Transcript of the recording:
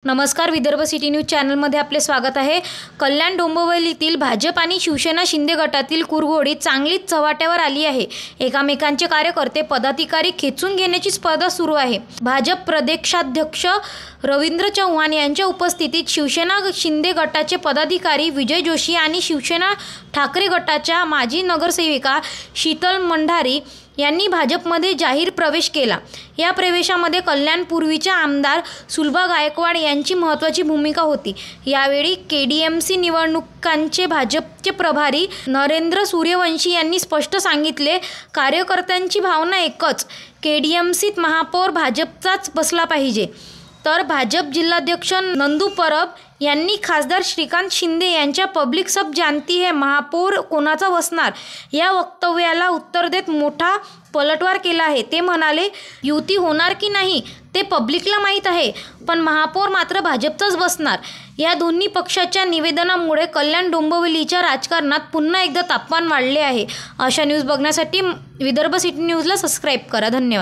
नमस्कार, Vidarbha city news चॅनलमध्ये आपले स्वागत आहे। कल्याण डोंबिवलीतील भाजप आणि शिवसेना शिंदे गटातील कुरघोडी चांगलीच चव्हाट्यावर आली आहे। एकामेकांचे कार्यकर्ते पदाधिकारी खेचून घेण्याची स्पर्धा सुरू आहे। भाजप प्रदेशाध्यक्ष रवींद्र चव्हाण यांच्या उपस्थितीत शिवसेना शिंदे गटाचे पदाधिकारी विजय जोशी आणि शिवसेना ठाकरे गटाच्या माजी नगरसेविका शीतल मंडारी यांनी भाजपमध्ये जाहीर प्रवेश केला। या प्रवेशामध्ये कल्याण पूर्वीच्या आमदार सुलभा गायकवाड यांची महत्त्वाची भूमिका होती। यावेळी केडीएमसी निवडणुकांचे भाजपचे प्रभारी नरेंद्र सूर्यवंशी यांनी स्पष्ट सांगितले, कार्यकर्त्यांची भावना एकच, केडीएमसीत महापौर भाजपचाच बसला पाहिजे। तर भाजप जिल्हाध्यक्ष नंदू परब यांनी खासदार श्रीकांत शिंदे यांच्या पब्लिक सब जानती है महापौर कोणाचा बसणार या वक्तव्याला उत्तर देत मोठा पलटवार केला आहे। ते म्हणाले, युती होणार की नाही ते पब्लिकला माहीत आहे, पण महापौर मात्र भाजपचाच बसणार। या दोन्ही पक्षाच्या निवेदनामुळे कल्याण डोंबिवलीच्या राजकारणात पुन्हा एकदा तापमान वाढले आहे। अशा न्यूज बघण्यासाठी विदर्भ सिटी न्यूजला सबस्क्राईब करा। धन्यवाद।